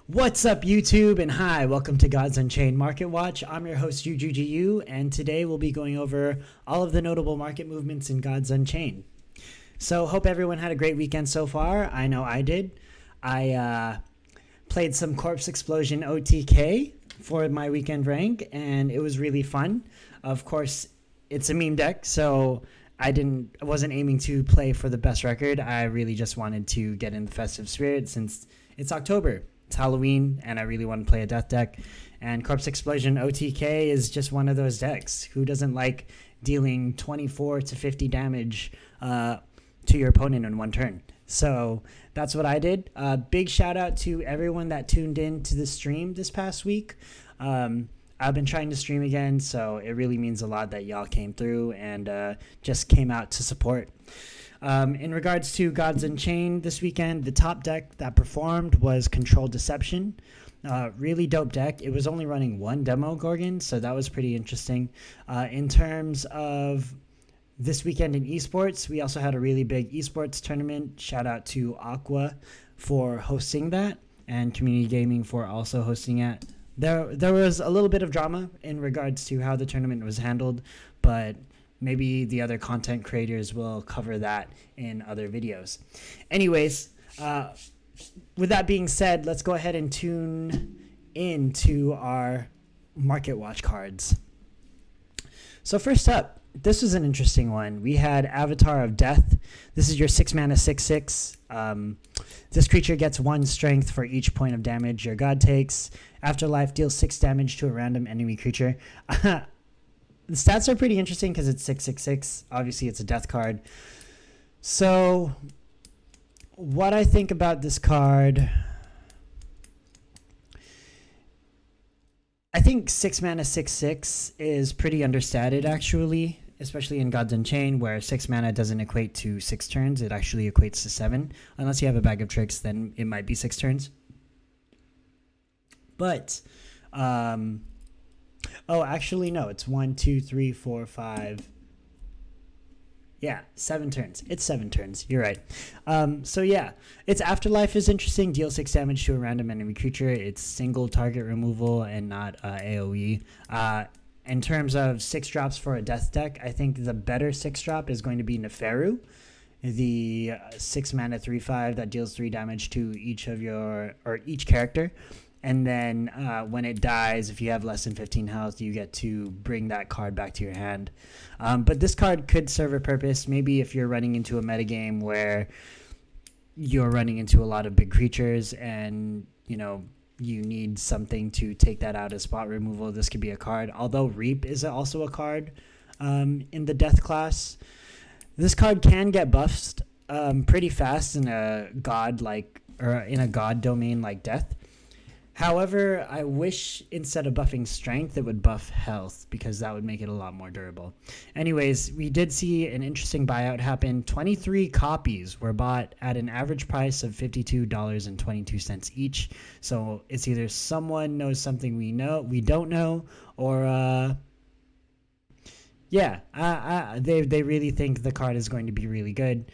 What's up, YouTube? And hi, welcome to Gods Unchained Market Watch. I'm your host, UGGU, and today we'll be going over all of the notable market movements in Gods Unchained. So, hope everyone had a great weekend so far. I know I did. I played some Corpse Explosion OTK for my weekend rank, and it was really fun. Of course, it's a meme deck, so I wasn't aiming to play for the best record. I really just wanted to get in the festive spirit since it's October. It's Halloween, and I really want to play a death deck. And Corpse Explosion OTK is just one of those decks. Who doesn't like dealing 24 to 50 damage to your opponent in one turn? So that's what I did. Big shout out to everyone that tuned in to the stream this past week. I've been trying to stream again, so it really means a lot that y'all came through and just came out to support. In regards to Gods Unchained this weekend, the top deck that performed was Control Deception. Really dope deck. It was only running one demo Gorgon, so that was pretty interesting. In terms of this weekend in esports, we also had a really big esports tournament. Shout out to Aqua for hosting that and Community Gaming for also hosting it. There was a little bit of drama in regards to how the tournament was handled, but maybe the other content creators will cover that in other videos. Anyways, with that being said, let's go ahead and tune into our Market Watch cards. So first up, this was an interesting one. We had Avatar of Death. This is your 6 mana 6/6. This creature gets 1 strength for each point of damage your god takes. Afterlife deals 6 damage to a random enemy creature. The stats are pretty interesting because it's 6/6. Obviously, it's a death card. So, what I think about this card, I think 6 mana 6/6 is pretty understated, actually, especially in Gods Unchained, where 6 mana doesn't equate to 6 turns. It actually equates to 7. Unless you have a bag of tricks, then it might be 6 turns. But, actually, no. It's 1, 2, 3, 4, 5. Yeah, 7 turns. It's 7 turns. You're right. So, yeah. Its Afterlife is interesting. Deal 6 damage to a random enemy creature. It's single target removal and not AoE. In terms of 6 drops for a death deck, I think the better 6 drop is going to be Neferu. The 6 mana 3/5 that deals 3 damage to each character. And then when it dies, if you have less than 15 health, you get to bring that card back to your hand. But this card could serve a purpose. Maybe if you're running into a metagame where you're running into a lot of big creatures and, you need something to take that out as spot removal, this could be a card. Although Reap is also a card in the death class. This card can get buffed pretty fast in a god domain like Death. However, I wish instead of buffing strength, it would buff health because that would make it a lot more durable. Anyways, we did see an interesting buyout happen. 23 copies were bought at an average price of $52.22 each. So it's either someone knows something we don't know, or they really think the card is going to be really good.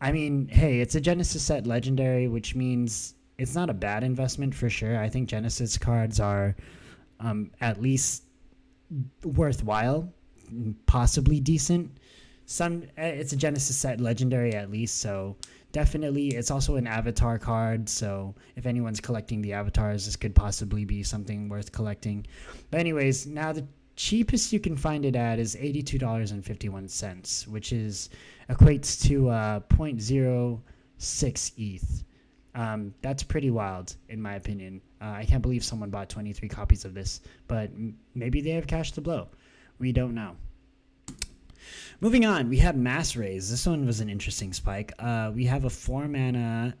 I mean, hey, it's a Genesis set legendary, which means it's not a bad investment for sure. I think Genesis cards are at least worthwhile, possibly decent. It's a Genesis set legendary at least, so definitely. It's also an Avatar card, so if anyone's collecting the Avatars, this could possibly be something worth collecting. But anyways, now the cheapest you can find it at is $82.51, which equates to 0.06 ETH. That's pretty wild, in my opinion. I can't believe someone bought 23 copies of this, but maybe they have cash to blow. We don't know. Moving on, we have Mass Raise. This one was an interesting spike. We have a 4 mana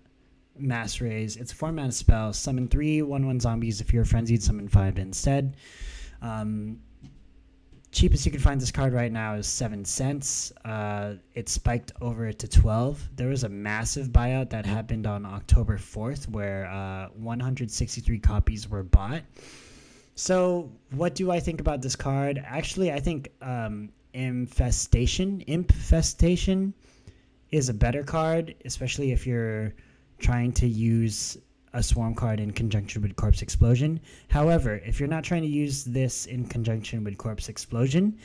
Mass Raise. It's a 4 mana spell. Summon 3 1/1 zombies. If you're frenzied, summon 5 instead. Cheapest you can find this card right now is 7 cents. It spiked over to 12. There was a massive buyout that happened on October 4th where 163 copies were bought. So what do I think about this card? Actually, I think Infestation is a better card, especially if you're trying to use a swarm card in conjunction with Corpse Explosion. However, if you're not trying to use this in conjunction with Corpse Explosion,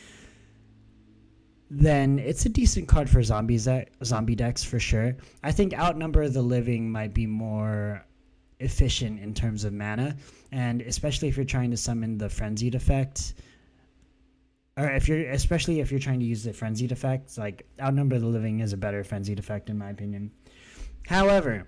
then it's a decent card for zombie decks for sure. I think Outnumber the Living might be more efficient in terms of mana, and especially if you're trying to summon the Frenzied effect, or especially if you're trying to use the Frenzied effect, like Outnumber the Living is a better Frenzied effect in my opinion. However,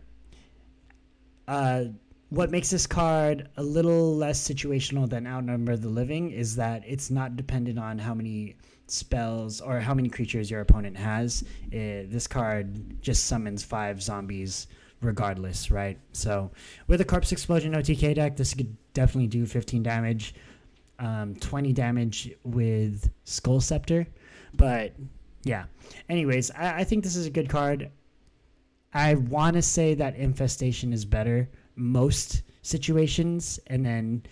what makes this card a little less situational than Outnumber the Living is that it's not dependent on how many spells or how many creatures your opponent has. This card just summons 5 zombies regardless, right? So with a Corpse Explosion OTK deck, this could definitely do 15 damage, 20 damage with Skull Scepter. But yeah, anyways, I think this is a good card. I want to say that Infestation is better most situations, and then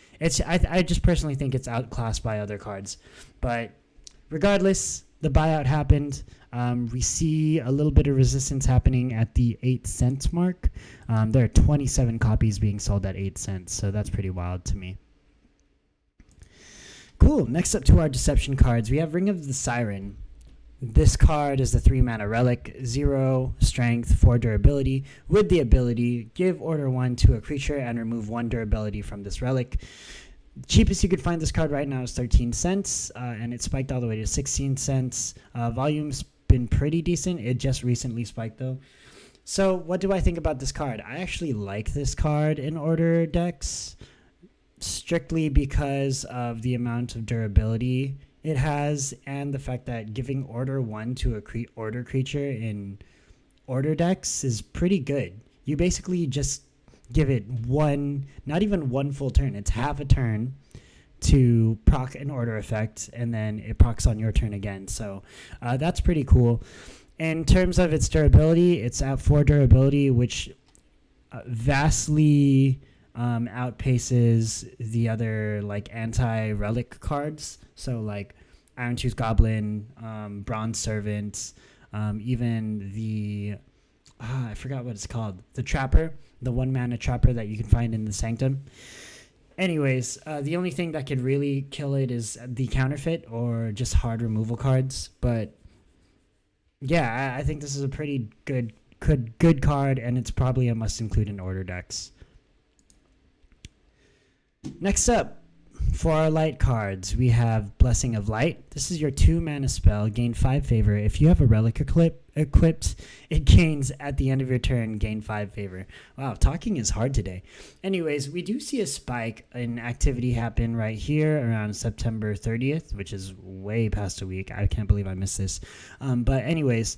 I just personally think it's outclassed by other cards. But regardless, the buyout happened. We see a little bit of resistance happening at the 8 cent mark. There are 27 copies being sold at 8 cents, so that's pretty wild to me. Cool. Next up to our deception cards, we have Ring of the Siren. This card is the 3-mana relic, 0 strength, 4 durability, with the ability, give order 1 to a creature and remove 1 durability from this relic. Cheapest you could find this card right now is 13 cents, and it spiked all the way to 16 cents. Volume's been pretty decent. It just recently spiked, though. So what do I think about this card? I actually like this card in order decks, strictly because of the amount of durability it has, and the fact that giving order 1 to a order creature in order decks is pretty good. You basically just give it not even one full turn, it's half a turn to proc an order effect, and then it procs on your turn again. So that's pretty cool. In terms of its durability, it's at 4 durability, which vastly outpaces the other like anti-relic cards. So like Iron Tooth Goblin, Bronze Servant, even the I forgot what it's called, the Trapper, the 1-mana Trapper that you can find in the Sanctum. Anyways, the only thing that could really kill it is the Counterfeit or just hard removal cards. But yeah, I think this is a pretty good card, and it's probably a must include in order decks. Next up, for our light cards, we have Blessing of Light. This is your 2-mana spell, gain 5 favor. If you have a relic equipped, it gains at the end of your turn, gain 5 favor. Wow, talking is hard today. Anyways, we do see a spike in activity happen right here around September 30th, which is way past a week. I can't believe I missed this. But anyways,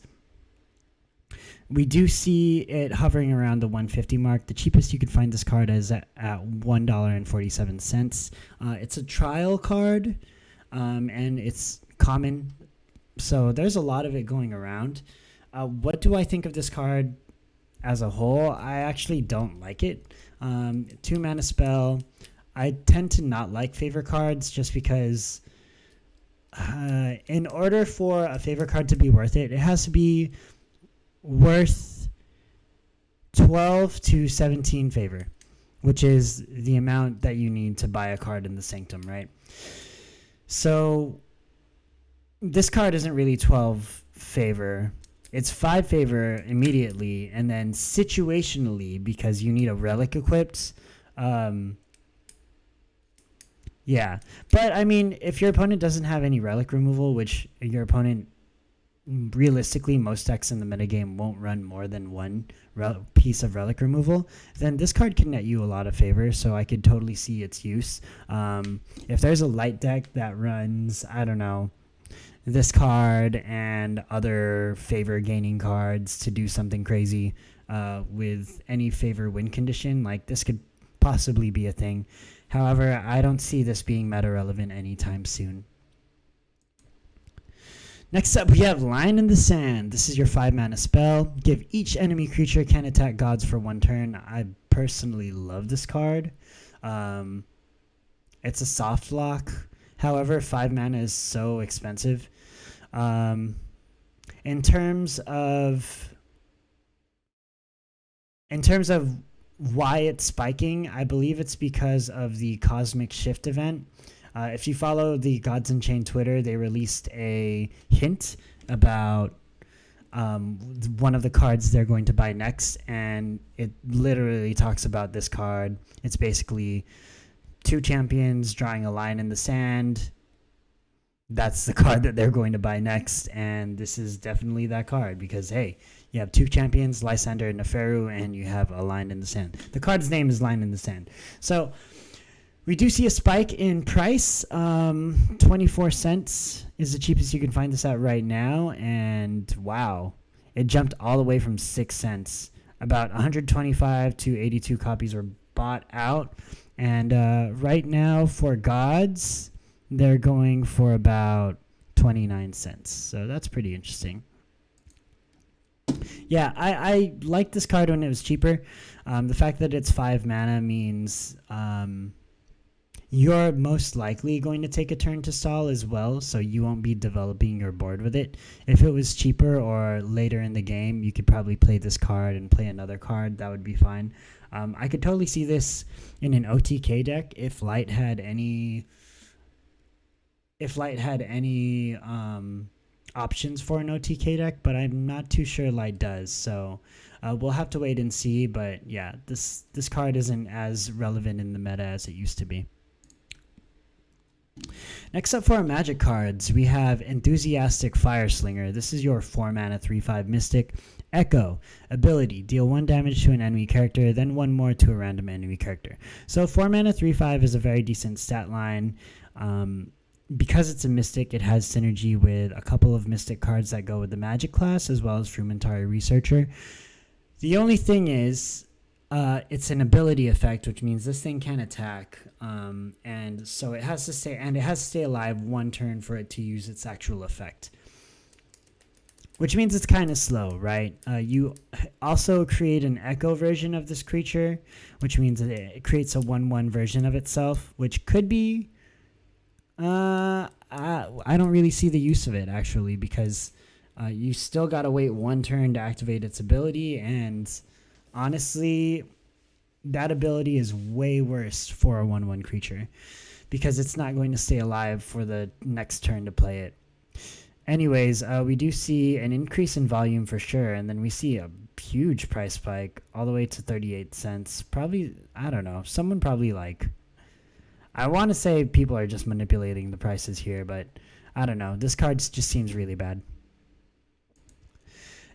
we do see it hovering around the 150 mark. The cheapest you could find this card is at $1.47. It's a trial card, and it's common, so there's a lot of it going around. What do I think of this card as a whole? I actually don't like it. 2-mana spell. I tend to not like favor cards just because in order for a favor card to be worth it, it has to be worth 12 to 17 favor, which is the amount that you need to buy a card in the Sanctum, right? So this card isn't really 12 favor. It's 5 favor immediately, and then situationally, because you need a relic equipped. Yeah. But, I mean, if your opponent doesn't have any relic removal, which your opponent realistically most decks in the metagame won't run more than one piece of relic removal, then this card can net you a lot of favor, so I could totally see its use. If there's a light deck that runs, I don't know, this card and other favor gaining cards to do something crazy with any favor win condition, like this could possibly be a thing. However, I don't see this being meta relevant anytime soon. Next up, we have Line in the Sand. This is your 5-mana spell. Give each enemy creature can attack gods for 1 turn. I personally love this card. It's a soft lock. However, 5 mana is so expensive. In terms of why it's spiking, I believe it's because of the Cosmic Shift event. If you follow the Gods Unchained Twitter, they released a hint about one of the cards they're going to buy next, and it literally talks about this card. It's basically 2 champions drawing a line in the sand. That's the card that they're going to buy next, and this is definitely that card because, hey, you have 2 champions, Lysander and Neferu, and you have a line in the sand. The card's name is Line in the Sand. So we do see a spike in price. 24 cents is the cheapest you can find this at right now, and wow, it jumped all the way from 6 cents. About 125 to 82 copies were bought out, and right now for Gods, they're going for about 29 cents. So that's pretty interesting. Yeah, I liked this card when it was cheaper. The fact that it's 5 mana means you're most likely going to take a turn to stall as well, so you won't be developing your board with it. If it was cheaper or later in the game, you could probably play this card and play another card. That would be fine. I could totally see this in an OTK deck if Light had any options for an OTK deck, but I'm not too sure Light does. So we'll have to wait and see. But yeah, this card isn't as relevant in the meta as it used to be. Next up for our Magic cards, we have Enthusiastic Fireslinger. This is your 4 mana 3/5 Mystic. Echo, ability, deal 1 damage to an enemy character, then 1 more to a random enemy character. So 4 mana 3/5 is a very decent stat line. Because it's a Mystic, it has synergy with a couple of Mystic cards that go with the Magic class, as well as Frumentary Researcher. The only thing is, it's an ability effect, which means this thing can attack, and so it has to stay alive 1 turn for it to use its actual effect, which means it's kind of slow, right? You also create an Echo version of this creature, which means that it creates a 1/1 version of itself, which could be I don't really see the use of it, actually, because you still got to wait 1 turn to activate its ability, and honestly, that ability is way worse for a 1/1 creature because it's not going to stay alive for the next turn to play it. Anyways, we do see an increase in volume for sure, and then we see a huge price spike all the way to 38 cents. Probably, I don't know, someone probably I want to say people are just manipulating the prices here, but I don't know. This card just seems really bad.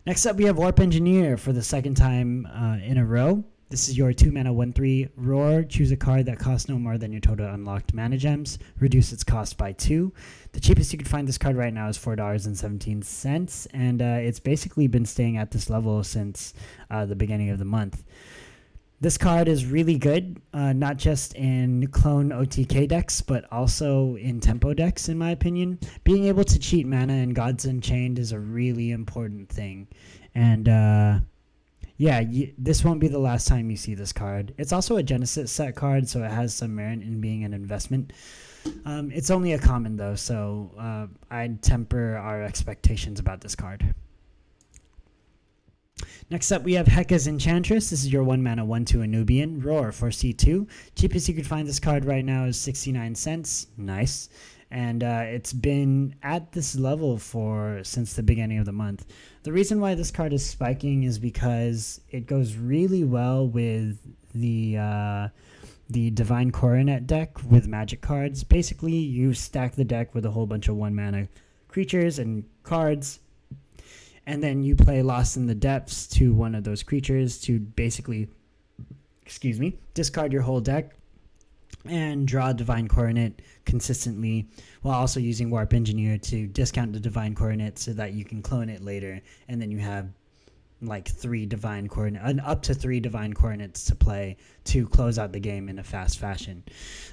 Next up, we have Warp Engineer for the second time in a row. This is your 2 mana 1/3 Roar. Choose a card that costs no more than your total unlocked mana gems. Reduce its cost by 2. The cheapest you can find this card right now is $4.17, and it's basically been staying at this level since the beginning of the month. This card is really good, not just in clone OTK decks, but also in tempo decks, in my opinion. Being able to cheat mana in Gods Unchained is a really important thing. And this won't be the last time you see this card. It's also a Genesis set card, so it has some merit in being an investment. It's only a common, though, so I'd temper our expectations about this card. Next up, we have Heka's Enchantress. This is your 1 mana 1/2 Anubian. Roar for C2. Cheapest you could find this card right now is 69 cents. Nice. And it's been at this level since the beginning of the month. The reason why this card is spiking is because it goes really well with the Divine Coronet deck with magic cards. Basically, you stack the deck with a whole bunch of 1 mana creatures and cards, and then you play Lost in the Depths to one of those creatures to basically, discard your whole deck and draw Divine Coronet consistently, while also using Warp Engineer to discount the Divine Coronet so that you can clone it later, and then you have up to 3 Divine Coronets to play to close out the game in a fast fashion.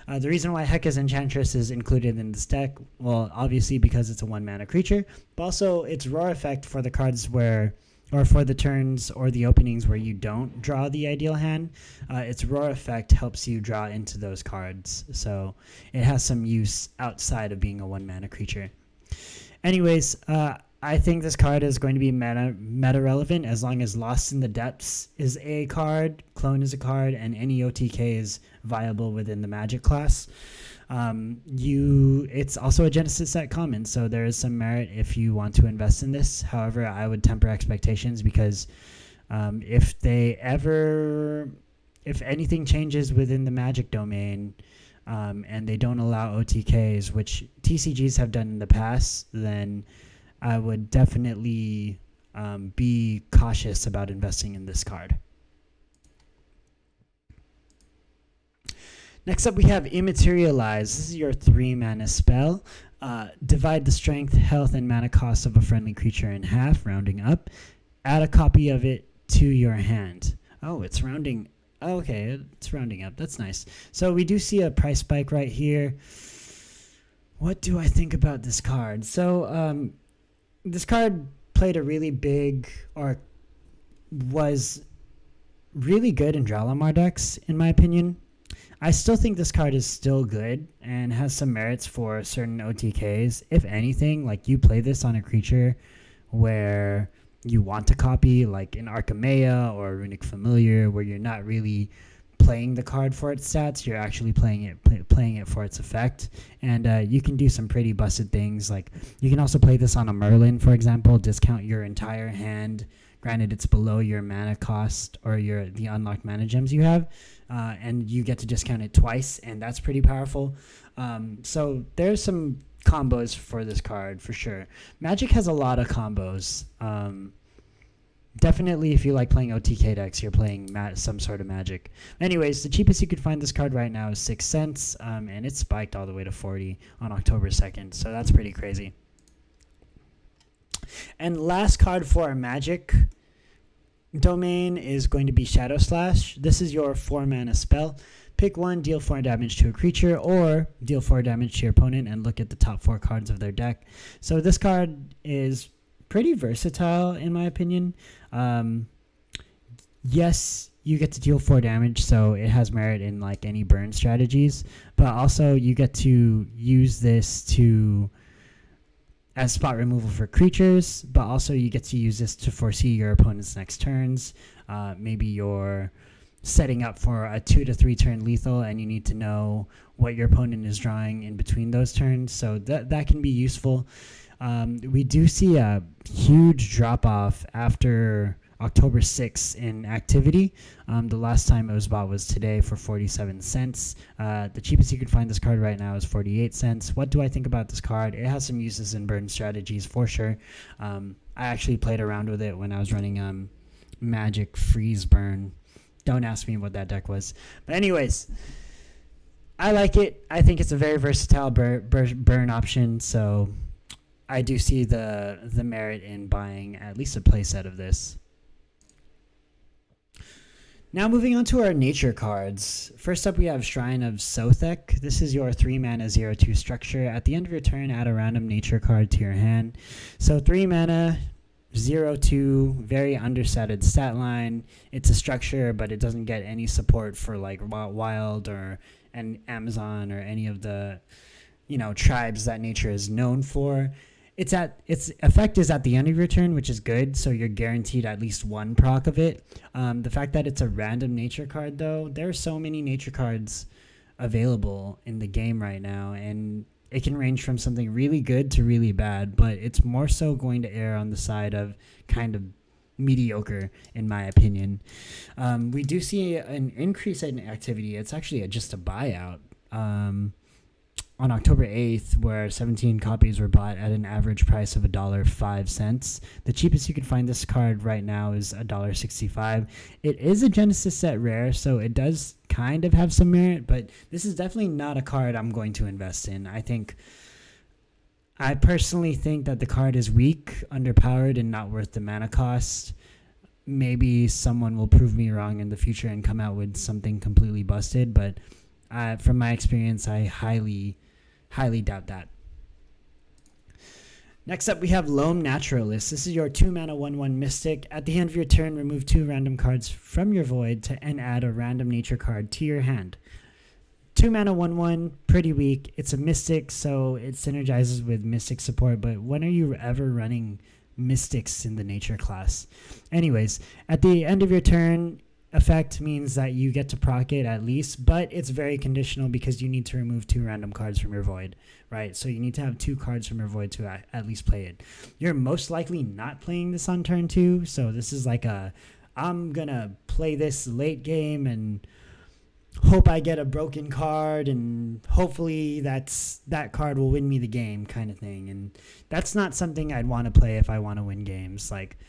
The reason why Heka's Enchantress is included in this deck, well, obviously because it's a 1 mana creature, but also its Roar effect for the cards for the turns or the openings where you don't draw the ideal hand. Its Roar effect helps you draw into those cards, so it has some use outside of being a 1 mana creature. Anyways, I think this card is going to be meta relevant as long as Lost in the Depths is a card, Clone is a card, and any OTK is viable within the Magic class. It's also a Genesis set common, so there is some merit if you want to invest in this. However, I would temper expectations because if anything changes within the Magic domain, and they don't allow OTKs, which TCGs have done in the past, then I would definitely be cautious about investing in this card. Next up, we have Immaterialize. This is your 3-mana spell. Divide the strength, health, and mana cost of a friendly creature in half, rounding up. Add a copy of it to your hand. Oh, it's rounding. Oh, okay, it's rounding up. That's nice. So we do see a price spike right here. What do I think about this card? So this card played a really big, or was really good in Dralamar decks, in my opinion. I still think this card is still good and has some merits for certain OTKs. If anything, like you play this on a creature where you want to copy, like an Archimea or a Runic Familiar, where you're not really playing the card for its stats, you're actually playing it for its effect. And you can do some pretty busted things. Like you can also play this on a Merlin, for example, discount your entire hand. Granted, it's below your mana cost or the unlocked mana gems you have, and you get to discount it twice, and that's pretty powerful. So there's some combos for this card for sure. Magic has a lot of combos. Definitely, if you like playing OTK decks, you're playing some sort of Magic. Anyways, the cheapest you could find this card right now is 6 cents, and it spiked all the way to 40 on October 2nd, so that's pretty crazy. And last card for our Magic domain is going to be Shadow Slash. This is your 4-mana spell. Pick one, deal 4 damage to a creature, or deal 4 damage to your opponent and look at the top 4 cards of their deck. So this card is pretty versatile, in my opinion. Yes, you get to deal 4 damage, so it has merit in like any burn strategies, but also you get to use this as spot removal for creatures, but also you get to use this to foresee your opponent's next turns. Maybe you're setting up for a 2 to 3 turn lethal and you need to know what your opponent is drawing in between those turns, so that can be useful. We do see a huge drop off after October 6th in activity. The last time it was bought was today for 47 cents. The cheapest you can find this card right now is 48 cents. What do I think about this card? It has some uses in burn strategies for sure. I actually played around with it when I was running Magic Freeze Burn. Don't ask me what that deck was. But anyways, I like it. I think it's a very versatile burn option, so I do see the merit in buying at least a playset of this. Now moving on to our nature cards. First up we have Shrine of Sothek. This is your 3-mana 0/2 structure. At the end of your turn, add a random nature card to your hand. So 3 mana, 0/2, very understated stat line. It's a structure, but it doesn't get any support for like Wild or an Amazon or any of the tribes that nature is known for. Its effect is at the end of your turn, which is good, so you're guaranteed at least 1 proc of it. The fact that it's a random nature card, though, there are so many nature cards available in the game right now, and it can range from something really good to really bad, but it's more so going to err on the side of kind of mediocre, in my opinion. We do see an increase in activity. It's actually just a buyout. On October 8th, where 17 copies were bought at an average price of $1.05. The cheapest you can find this card right now is $1.65. It is a Genesis set rare, so it does kind of have some merit, but this is definitely not a card I'm going to invest in. I personally think that the card is weak, underpowered, and not worth the mana cost. Maybe someone will prove me wrong in the future and come out with something completely busted, but from my experience, I highly doubt that. Next up, we have Loam Naturalist. This is your 2-mana 1/1 Mystic. At the end of your turn, remove 2 random cards from your void and add a random nature card to your hand. 2-mana 1/1, pretty weak. It's a Mystic, so it synergizes with Mystic support, but when are you ever running mystics in the nature class. Anyways, at the end of your turn, effect means that you get to proc it at least, but it's very conditional because you need to remove 2 random cards from your void, right? So you need to have 2 cards from your void to at least play it. You're most likely not playing this on turn 2, so this is like I'm gonna play this late game and hope I get a broken card and hopefully that card will win me the game kind of thing. And that's not something I'd want to play if I want to win games. Like,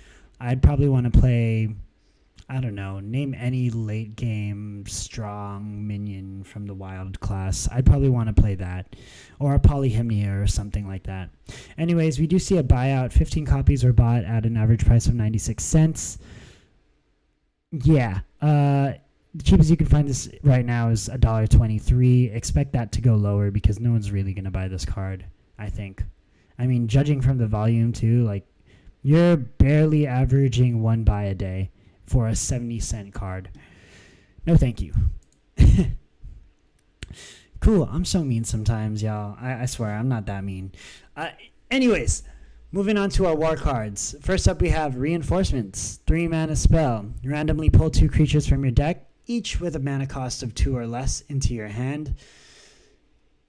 I'd probably want to play, I don't know, name any late game strong minion from the wild class. I'd probably want to play that, or a Polyhymnia or something like that. Anyways, we do see a buyout. 15 copies were bought at an average price of 96 cents. Yeah, the cheapest you can find this right now is $1.23. Expect that to go lower because no one's really going to buy this card, I think. I mean, judging from the volume too, like, you're barely averaging 1 buy a day for a 70-cent card. No thank you. Cool, I'm so mean sometimes, y'all. I swear, I'm not that mean. Anyways, moving on to our war cards. First up, we have Reinforcements. 3 mana spell. Randomly pull 2 creatures from your deck, each with a mana cost of 2 or less, into your hand.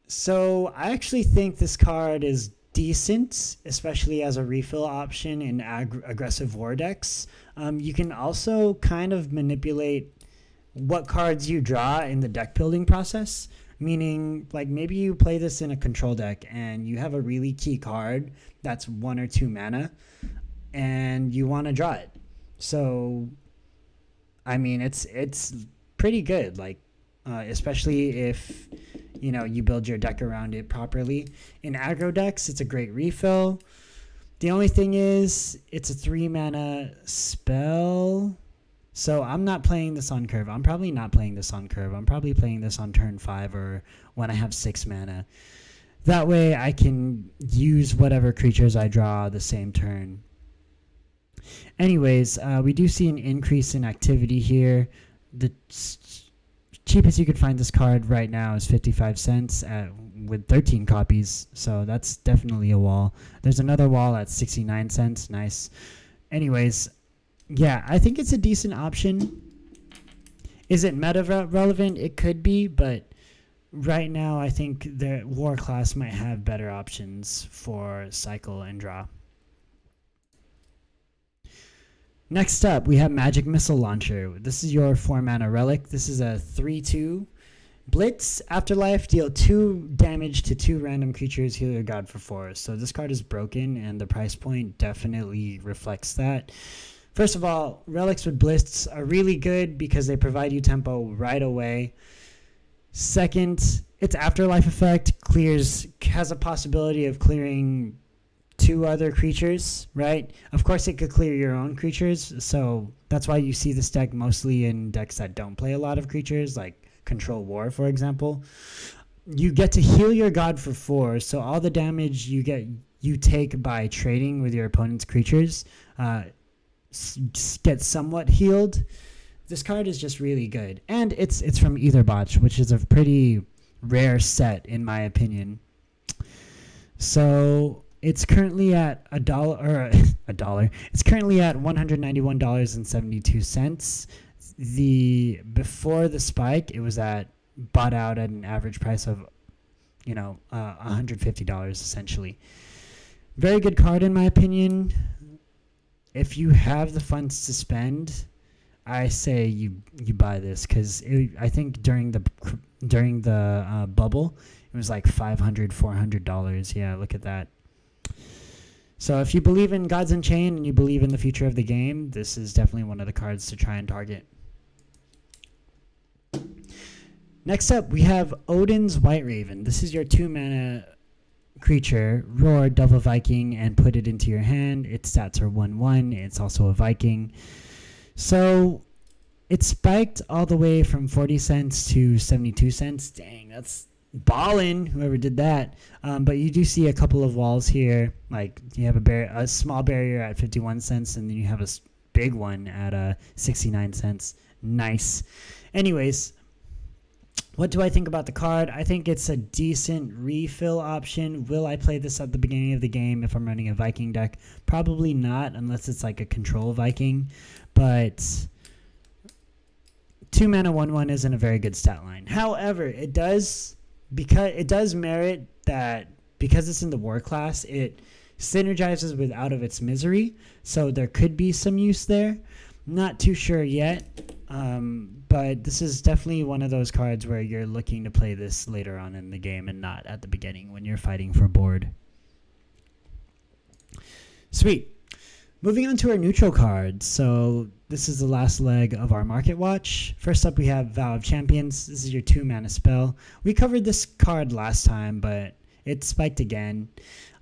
So I actually think this card is decent, especially as a refill option in aggressive war decks. You can also kind of manipulate what cards you draw in the deck building process. Meaning, like, maybe you play this in a control deck and you have a really key card that's 1 or 2 mana and you want to draw it. So, I mean, it's pretty good, like, especially if, you know, you build your deck around it properly. In aggro decks, it's a great refill. The only thing is, it's a 3 mana spell. So I'm not playing this on curve. I'm probably not playing this on curve. I'm probably playing this on turn 5 or when I have 6 mana. That way I can use whatever creatures I draw the same turn. Anyways, we do see an increase in activity here. The cheapest you could find this card right now is 55 cents with 13 copies. So that's definitely a wall. There's another wall at 69 cents. Nice. Anyways, yeah, I think it's a decent option. Is it meta relevant? It could be, but right now I think the war class might have better options for cycle and draw. Next up, we have Magic Missile Launcher. This is your 4 mana relic. This is a 3/2 Blitz. Afterlife, deal 2 damage to 2 random creatures, heal your god for 4. So this card is broken and the price point definitely reflects that. First of all, relics with Blitz are really good because they provide you tempo right away. Second, its afterlife effect has a possibility of clearing 2 other creatures, right? Of course, it could clear your own creatures, so that's why you see this deck mostly in decks that don't play a lot of creatures, like Control War, for example. You get to heal your god for 4, so all the damage you take by trading with your opponent's creatures get somewhat healed. This card is just really good, and it's from Ether Botch, which is a pretty rare set in my opinion. So it's currently at $1. It's currently at $191.72. Before the spike, it was bought out at an average price of $150 essentially. Very good card in my opinion. If you have the funds to spend, I say you buy this because I think during the bubble it was like $500-$400. Yeah, look at that. So if you believe in Gods Unchained and you believe in the future of the game, this is definitely one of the cards to try and target. Next up, we have Odin's White Raven. This is your 2 mana creature. Roar, Devil Viking, and put it into your hand. Its stats are 1/1. It's also a Viking. So it spiked all the way from 40 cents to 72 cents. Dang, that's ballin', whoever did that. But you do see a couple of walls here. Like, you have a small barrier at 51 cents, and then you have a big one at 69 cents. Nice. Anyways, What do I think about the card? I think it's a decent refill option. Will I play this at the beginning of the game if I'm running a Viking deck? Probably not, unless it's like a control Viking. But 2 mana 1/1 isn't a very good stat line. However, it does merit that because it's in the war class, it synergizes with Out of Its Misery. So there could be some use there. Not too sure yet. But this is definitely one of those cards where you're looking to play this later on in the game and not at the beginning when you're fighting for board. Sweet. Moving on to our neutral cards. So this is the last leg of our Market Watch. First up, we have Vow of Champions. This is your 2 mana spell. We covered this card last time, but it spiked again.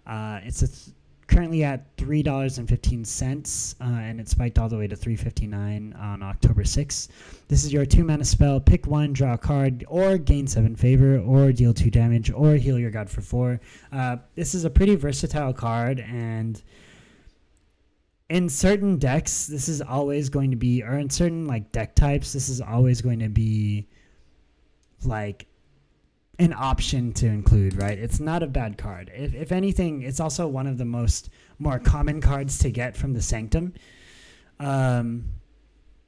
It's currently at $3.15, and it spiked all the way to $3.59 on October 6th. This is your 2 mana spell. Pick 1, draw a card, or gain 7 favor, or deal 2 damage, or heal your god for 4. This is a pretty versatile card, and in certain decks, this is always going to be, or in certain like deck types, this is always going to be like an option to include, right? It's not a bad card. If anything, it's also one of the more common cards to get from the Sanctum.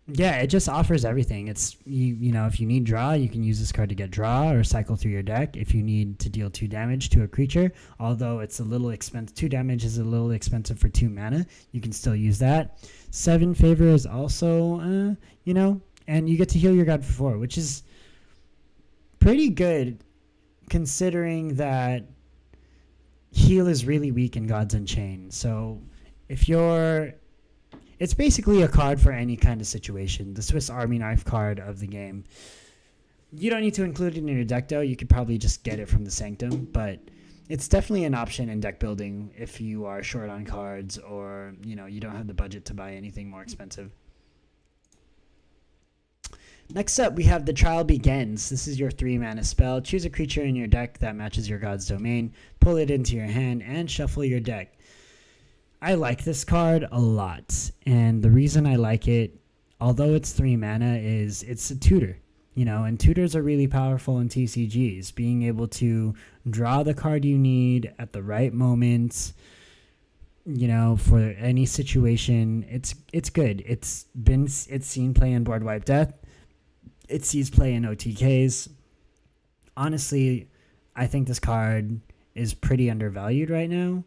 Yeah, it just offers everything. It's you know, if you need draw, you can use this card to get draw or cycle through your deck. If you need to deal 2 damage to a creature, although it's a little expensive, 2 damage is a little expensive for 2 mana, you can still use that. 7 favor is also, you know, and you get to heal your god for 4, which is pretty good considering that heal is really weak in Gods Unchained. So if it's basically a card for any kind of situation. The Swiss Army knife card of the game. You don't need to include it in your deck though. You could probably just get it from the Sanctum, but it's definitely an option in deck building if you are short on cards or, you know, you don't have the budget to buy anything more expensive. Next up, we have The Trial Begins. This is your 3 mana spell. Choose a creature in your deck that matches your god's domain, pull it into your hand, and shuffle your deck. I like this card a lot, and the reason I like it, although it's 3 mana, is it's a tutor. You know, and tutors are really powerful in TCGs. Being able to draw the card you need at the right moment, you know, for any situation, it's good. It's seen play in Board Wipe Death. It sees play in OTKs. Honestly, I think this card is pretty undervalued right now.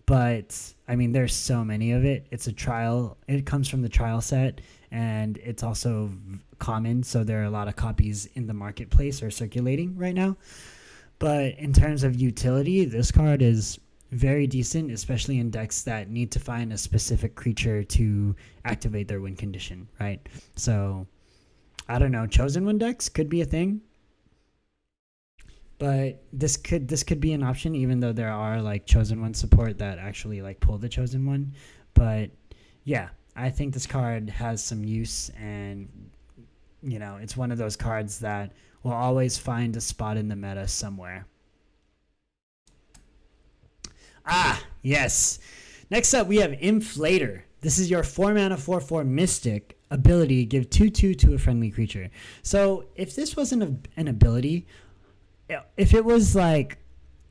But, I mean, there's so many of it. It's a trial. It comes from the trial set, and it's also common, so there are a lot of copies in the marketplace or circulating right now. But in terms of utility, this card is very decent, especially in decks that need to find a specific creature to activate their win condition, right? So I don't know, Chosen One decks could be a thing. But this could be an option, even though there are like Chosen One support that actually like pull the Chosen One. But yeah, I think this card has some use, and you know, it's one of those cards that will always find a spot in the meta somewhere. Ah, yes. Next up, we have Inflator. This is your 4 mana 4/4 Mystic ability. Give 2/2 to a friendly creature. So if this wasn't an ability, if it was like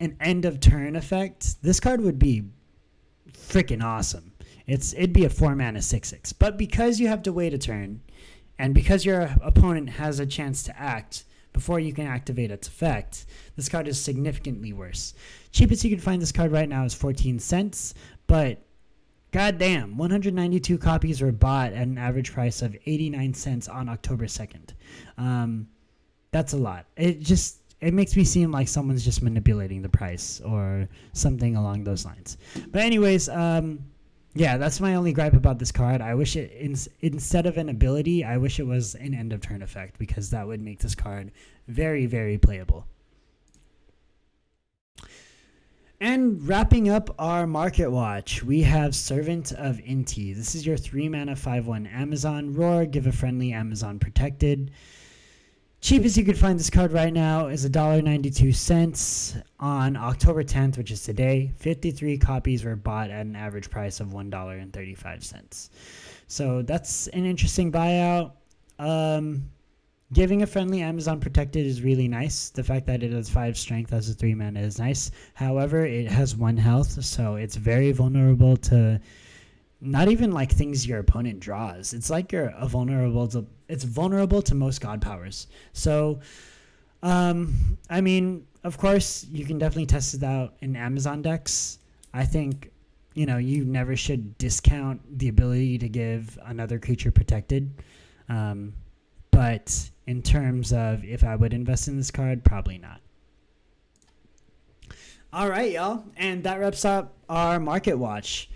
an end of turn effect, this card would be freaking awesome. It'd be a 4 mana 6/6. But because you have to wait a turn, and because your opponent has a chance to act before you can activate its effect, this card is significantly worse. Cheapest you can find this card right now is 14 cents, but goddamn, 192 copies were bought at an average price of 89 cents on October 2nd. That's a lot. It makes me seem like someone's just manipulating the price or something along those lines. But anyways, yeah, that's my only gripe about this card. I wish it, instead of an ability, I wish it was an end of turn effect, because that would make this card very, very playable. And wrapping up our Market Watch, we have Servant of Inti. This is your 3 mana 5/1 Amazon. Roar, give a friendly Amazon protected. Cheapest you could find this card right now is $1.92 on October 10th, which is today. 53 copies were bought at an average price of $1.35. So that's an interesting buyout. Giving a friendly Amazon Protected is really nice. The fact that it has 5 strength as a 3 mana is nice. However, it has 1 health, so it's very vulnerable to not even like things your opponent draws. It's like it's vulnerable to most god powers. So, I mean, of course, you can definitely test it out in Amazon decks. I think, you never should discount the ability to give another creature protected. But in terms of if I would invest in this card, probably not. All right, y'all. And that wraps up our Market Watch.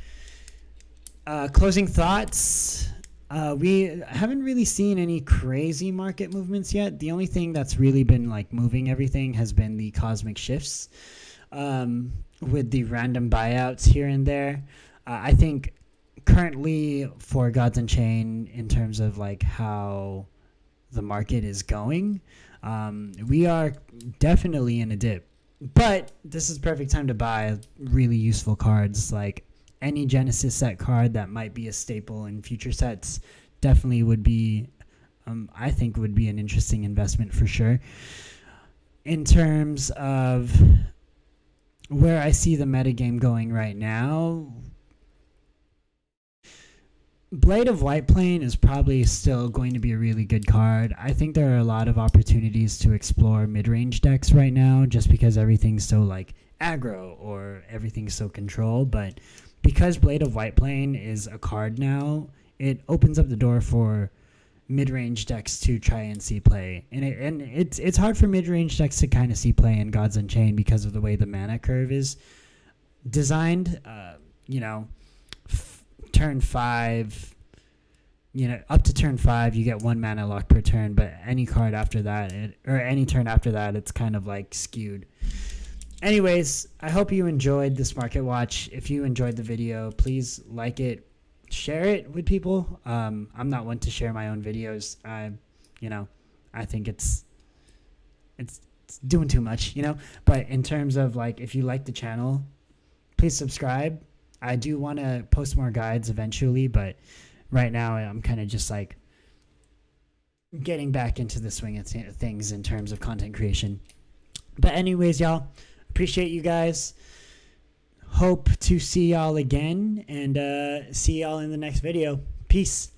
Closing thoughts. We haven't really seen any crazy market movements yet. The only thing that's really been like moving everything has been the cosmic shifts, with the random buyouts here and there. I think currently for Gods Unchained, in terms of like how the market is going, we are definitely in a dip. But this is perfect time to buy really useful cards. Like any Genesis set card that might be a staple in future sets definitely would be, I think, would be an interesting investment for sure. In terms of where I see the metagame going right now, Blade of Whiteplane is probably still going to be a really good card. I think there are a lot of opportunities to explore mid-range decks right now just because everything's so like aggro or everything's so control. But because Blade of Whiteplane is a card now, it opens up the door for mid-range decks to try and see play. And it's hard for mid-range decks to kind of see play in Gods Unchained because of the way the mana curve is designed. Turn 5, up to turn 5, you get 1 mana lock per turn, but any card after that, any turn after that, it's kind of like skewed. Anyways, I hope you enjoyed this Market Watch. If you enjoyed the video, please like it, share it with people. I'm not one to share my own videos. I think it's doing too much, But in terms of like, if you like the channel, please subscribe. I do want to post more guides eventually, but right now I'm kind of just like getting back into the swing of things in terms of content creation. But anyways, y'all, appreciate you guys. Hope to see y'all again, and see y'all in the next video. Peace.